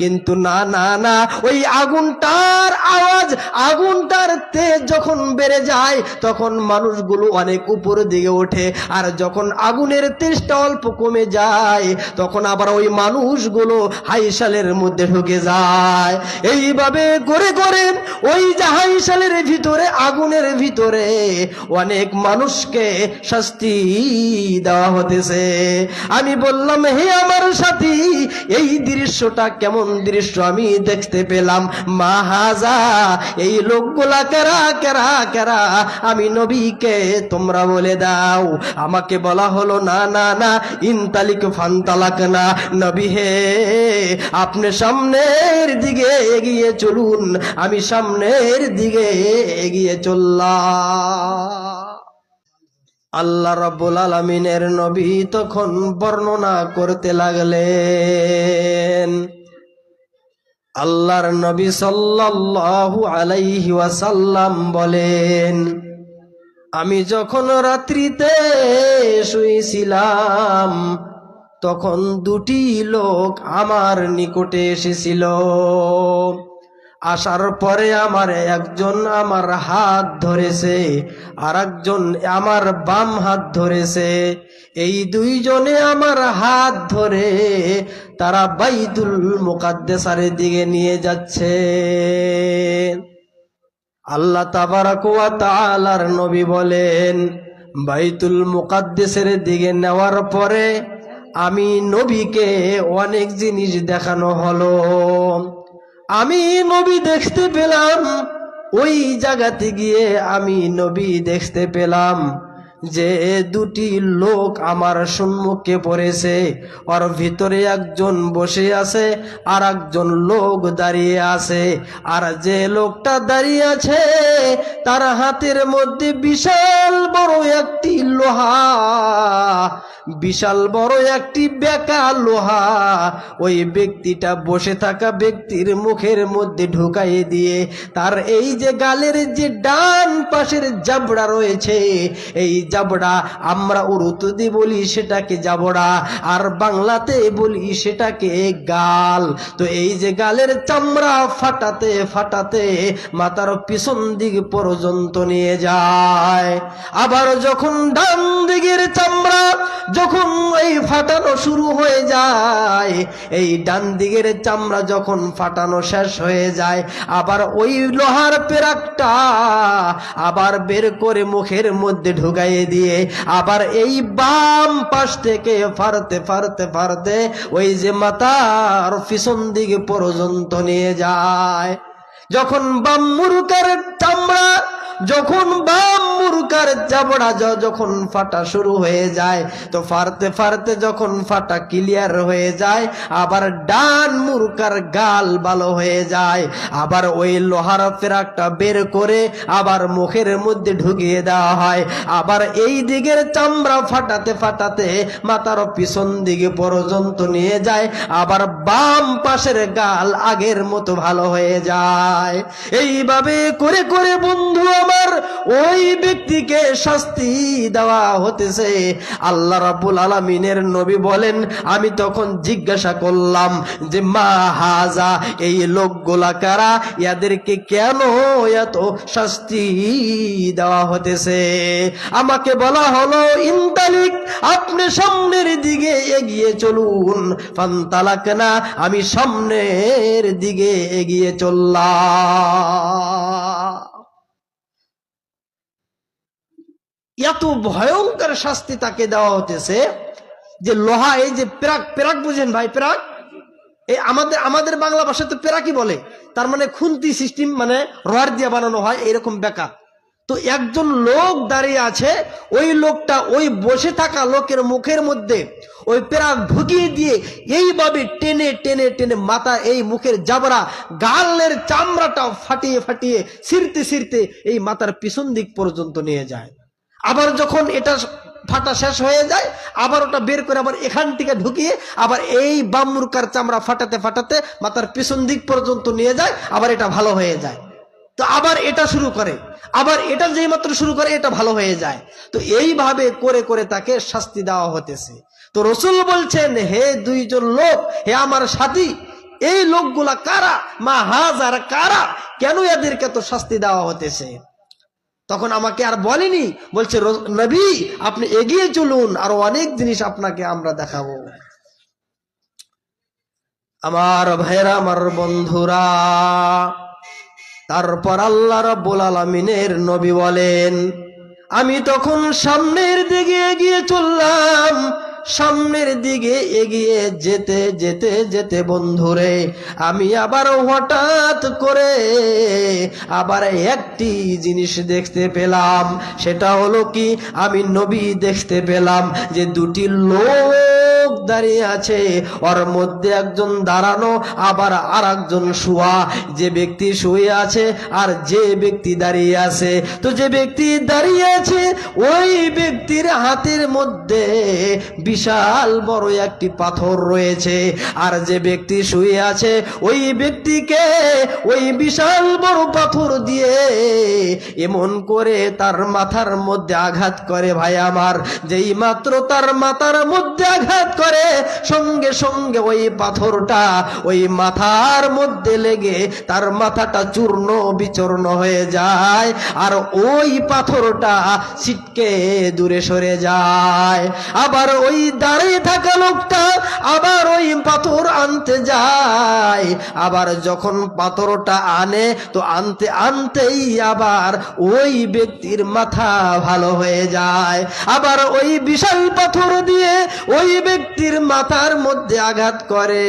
কিন্তু না না না, ওই আগুনটার আওয়াজ, আগুনটার তেজ যখন বেড়ে যায় তখন মানুষগুলো অনেক উপরের দিকে ওঠে, আর যখন আগুনের তেজটা অল্প কমে যায় তখন আবার ওই মানুষগুলো হাইশালের মধ্যে ঢুকে যায়। এইভাবে করে করে ওই যে হাইশালের ভিতরে, আগুনের ভিতরে অনেক মানুষকে শাস্তি দেওয়া হতেছে। আমি বললাম, হে আমার সাথী, এই দৃশ্যটা কেমন দৃশ্য আমি দেখতে পেলাম। মা হাজা, এই লোকগুলা কারা কারা কারা, আমি নবীকে তোমরা বলে দাও। আমাকে বলা হলো, না না না, ইনতালিক ফান্তালাক না, নবী হে আপনি সামনের দিকে এগিয়ে চলুন। আমি সামনের দিকে এগিয়ে চললাম। আল্লাহ রাব্বুল আলামিনের নবী তখন বর্ণনা করতে লাগলেন। আল্লাহর নবী সাল্লাল্লাহু আলাইহি ওয়াসাল্লাম বলেন, আমি যখন রাত্রিতে শুয়েছিলাম তখন দুটি লোক আমার নিকটে এসেছিল। আসার পরে আমার একজন আমার হাত ধরেছে, আর একজন আমার বাম হাত ধরেছে। এই দুইজনে আমার হাত ধরে তারা বাইতুল মুকাদ্দাসের দিকে নিয়ে যাচ্ছে। আল্লাহ তাবারাক ওয়া তাআলার নবী বলেন, বাইতুল মুকাদ্দাসের দিকে নেওয়ার পরে আমি নবীকে অনেক জিনিস দেখানো হলো। আমি নবী দেখতে পেলাম, ওই জায়গাতে গিয়ে আমি নবী দেখতে পেলাম যে দুটি লোক আমার সম্মুখে পড়েছে। ওর ভিতরে একজন বসে আছে আর একজন লোক দাঁড়িয়ে আছে। আর যে লোকটা দাঁড়িয়ে আছে তার হাতের মধ্যে বিশাল বড় একটি লোহা, বিশাল বড় একটি বেঁকা লোহা ওই ব্যক্তিটা বসে থাকা ব্যক্তির মুখের মধ্যে ঢুকাই দিয়ে তার এই যে গালের যে ডান পাশের জাবড়া রয়েছে, এই জাবড়া আমরা উর্দুতে বলি সেটাকে জাবড়া, আর বাংলাতে বলি সেটাকে গাল। তো এই যে গালের চামড়া ফাটাতে ফাটাতে মাথার পিছন দিক পর্যন্ত নিয়ে যায়। আবার যখন ডান দিকের চামড়া যখন এই ফাটানো শুরু হয়ে যায়, এই ডান দিকের চামড়া যখন ফাটানো শেষ হয়ে যায়, আবার ওই লোহার পেরাকটা আবার বের করে মুখের মধ্যে ঢুকাইয়ে দিয়ে আবার এই বাম পাশ থেকে ফাড়তে ফাড়তে ফাড়তে ওই যে মাথার পিছন দিকে পর্যন্ত নিয়ে যায়। যখন বাম মুরুকার চামড়া, যখন বাম মুরুকার চামড়া যখন ফাটা শুরু হয়ে যায়, তো ফাড়তে ফাড়তে যখন ফাটা ক্লিয়ার হয়ে যায়, আবার ডান মুরুকার গাল ভালো হয়ে যায়। আবার ওই লোহার ফেরাকটা বের করে আবার মুখের মধ্যে ঢুকিয়ে দেওয়া হয়। আবার এই দিকের চামড়া ফাটাতে ফাটাতে মাথার পিছন দিকে পর্যন্ত নিয়ে যায়, আবার বাম পাশের গাল আগের মতো ভালো হয়ে যায়। এইভাবে করে করে বন্ধু আমার ওই ব্যক্তিকে শাস্তি দেওয়া হতেছে। আল্লাহ রাব্বুল আলামিনের নবী বলেন, আমি তখন জিজ্ঞাসা করলাম যে মা হাজা, এই লোকগুলা কারা, এদেরকে কেন এত শাস্তি দেওয়া হতেছে? আমাকে বলা হলো, ইনতালিক, আপনি সামনের দিকে এগিয়ে চলুন। ফান্তালাক না, আমি সামনের দিকে এগিয়ে চললাম। এত ভয়ঙ্কর শাস্তি তাকে দেওয়া হতেছে যে লোহা, এই যে পেরাক, পেরাক বুঝেন ভাই? পেরাক এই আমাদের বাংলা ভাষায় তো পেরাকই বলে, তার মানে খুন্তি সিস্টেম, মানে রড দিয়ে বানানো হয় এরকম বেকা। তো একজন লোক দাঁড়িয়ে আছে, ওই লোকটা ওই বসে থাকা লোকের মুখের মধ্যে ওই পেরাক ঢুকিয়ে দিয়ে এইভাবে টেনে টেনে টেনে মাথা, এই মুখের জাবড়া, গালের চামড়াটা ফাটিয়ে ফাটিয়ে ছিঁড়তে ছিঁড়তে এই মাথার পিছন দিক পর্যন্ত নিয়ে যায়। আবার যখন এটা ফাটা শেষ হয়ে যায়, আবার ওটা বের করে আবার এখান থেকে ঢুকিয়ে আবার এই বাম মুরকার চামড়া ফাটাতে ফাটাতে মাথার পিছন দিক পর্যন্ত নিয়ে যায়, আবার এটা ভালো হয়ে যায়। তো আবার এটা শুরু করে, আবার এটা যেই মাত্র শুরু করে এটা ভালো হয়ে যায়। তো এইভাবে করে করে তাকে শাস্তি দেওয়া হতেছে। তো রাসূল বলছেন, হে দুইজন লোক, হে আমার সাথী, এই লোকগুলা কারা, মা হাজার কারা, কেন এদেরকে তো শাস্তি দেওয়া হতেছে? তখন আমাকে আর বলেনি, বলছে নবী আপনি এগিয়ে চলুন, আরো অনেক জিনিস আপনাকে আমরা দেখাবো। আমার ভাইরা, আমার বন্ধুরা, তারপর আল্লাহ রাব্বুল আলামিনের নবী বলেন, আমি তখন সামনের দিকে এগিয়ে চললাম। সামনের দিকে এগিয়ে যেতে যেতে যেতে বন্ধুরে, আমি আবার হঠাৎ করে আবার একটি জিনিস দেখতে পেলাম। সেটা হলো কি, আমি নবী দেখতে পেলাম যে দুটি লোক দাঁড়িয়ে আছে, ওর মধ্যে একজন দাঁড়ানো, আবার আর একজন শোয়া। যে ব্যক্তি শুয়ে আছে আর যে ব্যক্তি দাঁড়িয়ে আছে, তো যে ব্যক্তি দাঁড়িয়ে আছে ওই ব্যক্তির হাতের মধ্যে বিশাল বড় একটি পাথর রয়েছে, আর যে ব্যক্তি শুয়ে আছে ওই ব্যক্তিকে ওই বিশাল বড় পাথর দিয়ে এমন করে তার মাথার মধ্যে আঘাত করে। ভাই আমার, যেই মাত্র তার মাথার মধ্যে আঘাত করে, সঙ্গে সঙ্গে ওই পাথরটা ওই মাথার মধ্যে লেগে তার মাথাটা চূর্ণ বিচূর্ণ হয়ে যায়, আর ওই পাথরটা ছিটকে দূরে সরে যায়। আবার ওই দাঁড়িয়ে থাকা লোকটা আবার ওই পাথর আনতে যায়। আবার যখন পাথরটা আনে, তো আনতে আনতেই আবার ওই ব্যক্তির মাথা ভালো হয়ে যায়। আবার ওই বিশাল পাথর দিয়ে ওই ব্যক্তির মাথার মধ্যে আঘাত করে।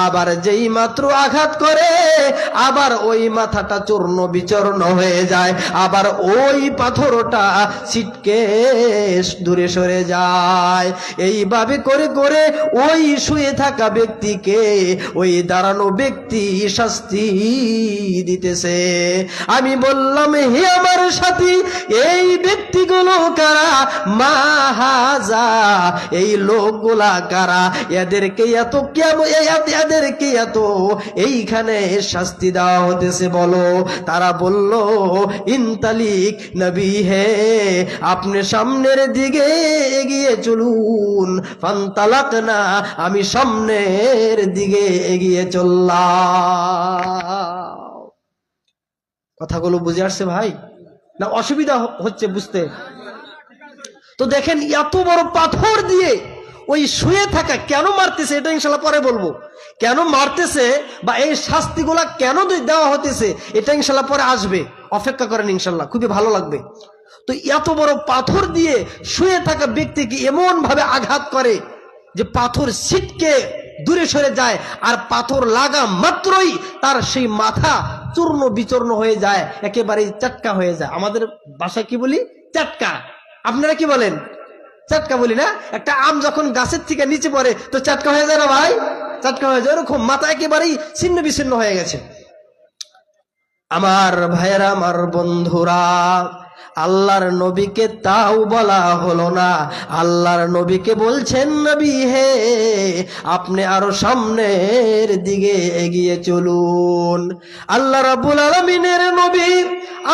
আবার যেই মাত্র আঘাত করে, আবার ওই মাথাটা চূর্ণ বিচূর্ণ হয়ে যায়, আবার ওই পাথরটা ছিটকে দূরে সরে যায়। এইভাবে করে করে ওই শুয়ে থাকা ব্যক্তিকে ওই দাঁড়ানো ব্যক্তি শাস্তি দিতেছে। আমি বললাম, হে আমার সাথী, এই ব্যক্তিগুলো কারা? মা হাজা, এই লোকগুলা কারা? এদেরকে এত কেমন, এদেরকে এত এইখানে শাস্তি দেওয়া হতেছে বলো? তারা বলল, ইনতালিক নবী হে, আপনি সামনের দিকে এগিয়ে চলুন। ফান্তালাকনা, আমি সামনের দিকে এগিয়ে চললাম। কথাগুলো বুঝে আসছে ভাই, না অসুবিধা হচ্ছে বুঝতে? তো দেখেন, এত বড় পাথর দিয়ে ওই শুয়ে থাকা কেন মারতেছে, এটা ইনশাল্লাহ পরে বলবো। কেন মারতেছে বা এই শাস্তিগুলা কেন দেওয়া হতেছে, এটা ইনশাল্লাহ পরে আসবে, অপেক্ষা করেন, ইনশাল্লাহ খুবই ভালো লাগবে। তো এত বড় পাথর দিয়ে শুয়ে থাকা ব্যক্তিকে এমন ভাবে আঘাত করে যে পাথর ছিটকে দূরে সরে যায়, আর পাথর লাগা মাত্রই তার সেই মাথা চূর্ণ বিচূর্ণ হয়ে যায়, একেবারেই চাটকা হয়ে যায়। আমাদের ভাষায় কি বলি? চাটকা। আপনারা কি বলেন? চাটকা বলি না? একটা আম যখন গাছের থেকে নিচে পড়ে তো চাটকা হয়ে যায় না ভাই? চাটকা হয়ে যায়, ওরকম মাথা একেবারেই ছিন্ন বিচ্ছিন্ন হয়ে গেছে। আমার ভাইয়েরা, আমার বন্ধুরা, আল্লাহর নবীকে তাও বলা হলো না। আল্লাহর নবীকে বলছেন, নবী হে, আপনি আরো সামনের দিকে এগিয়ে চলুন। আল্লাহ রাব্বুল আলামিনের নবী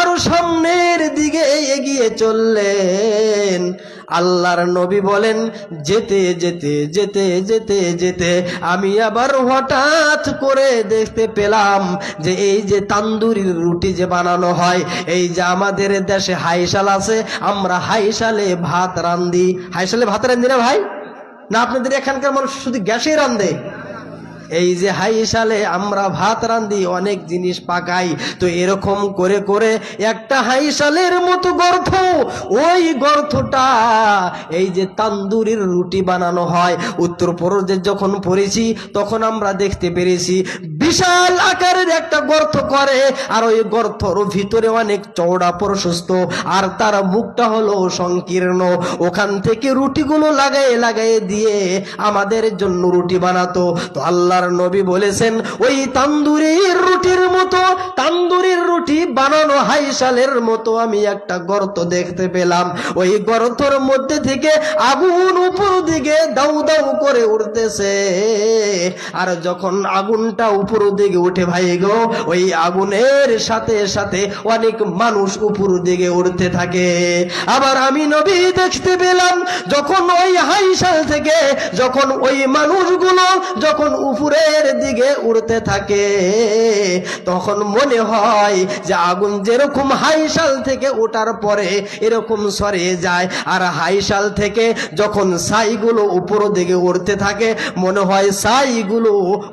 আরো সামনের দিকে এগিয়ে চললেন। আল্লাহর নবী বলেন, যেতে যেতে যেতে যেতে যেতে আমি আবার হঠাৎ করে দেখতে পেলাম যে এই যে তান্দুরির রুটি যে বানানো হয়, এই যে আমাদের দেশে হাইশাল আছে, আমরা হাইশালে ভাত রান্ধি। হাইশালে ভাত রান্ধি না ভাই? না আপনাদের এখানকার মানুষ শুধু গ্যাসে রান্ধে? এই যে হাইশালে আমরা ভাত রান্ধি, অনেক জিনিস পাকাই। তো এরকম করে করে একটা হাইশালের মতো গর্ত, ওই গর্তটা এই যে তান্দুরির রুটি বানানো হয়। উত্তরপ্রদেশ যখন পড়েছি তখন আমরা দেখতে পেরেছি বিশাল আকারের একটা গর্ত করে, আর ওই গর্তর ভিতরে অনেক চওড়া প্রশস্ত, আর তার মুখটা হলো সংকীর্ণ। ওখান থেকে রুটিগুলো লাগায়ে লাগায়ে দিয়ে আমাদের জন্য রুটি বানাতো। তো আল্লাহ নবী বলেছেন, ওই তান্দুরির রুটির মতো, তান্দুরির রুটি বানানো হাইশালের মতো আমি একটা গর্ত দেখতে পেলাম। ওই গর্তর মধ্যে থেকে আগুন উপর দিকে দাউ দাউ করে উঠতেছে, আর যখন আগুনটা উপর দিকে উঠে ভাই গো, ওই আগুনের সাথে সাথে অনেক মানুষ উপর দিকে উঠতে থাকে। আবার আমি নবী দেখতে পেলাম, যখন ওই হাইশাল থেকে যখন ওই মানুষগুলো যখন উপর উপরের দিকে উড়তে থাকে, তখন মনে হয় যে আগুন যেরকম হাইশাল থেকে ওঠার পরে এরকম সরে যায়, আর হাইশাল থেকে যখন ছাইগুলো উপর দিকে উড়তে থাকে মনে হয় ছাইগুলো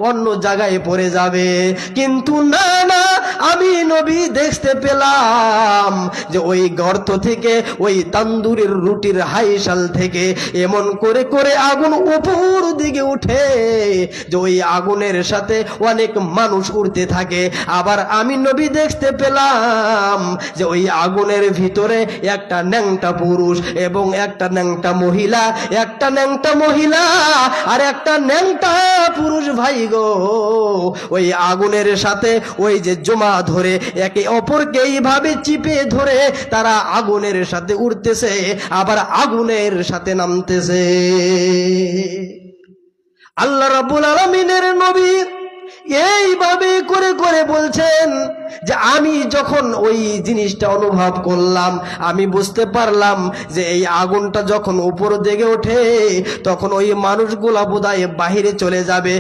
অন্য জায়গায় পড়ে যাবে। কিন্তু না না, আমি নবী দেখতে পেলাম যে ওই গর্ত থেকে, ওই তান্দুরের রুটির হাইশাল থেকে এমন করে করে আগুন উপর দিকে উঠে যে ওই আগুনের সাথে অনেক মানুষ উড়তে থাকে। আবার আমি নবী দেখতে পেলাম যে ওই আগুনের ভিতরে একটা ন্যাংটা পুরুষ এবং একটা ন্যাংটা মহিলা, একটা ন্যাংটা মহিলা আর একটা ন্যাংটা পুরুষ ভাই গো, ওই আগুনের সাথে ওই যে জমা ধরে একে অপরকে এইভাবে চিপে ধরে তারা আগুনের সাথে উঠতেছে আবার আগুনের সাথে নামতেছে। আল্লাহ রাব্বুল আলামিনের নবী এইভাবে করে করে বলছেন যে আমি যখন ওই জিনিসটা অনুভব করলাম, আমি বুঝতে পারলাম যে এই আগুনটা যখন উপর দিকে ওঠে তখন ওই মানুষগুলা বোধহয় বাহিরে চলে যাবে।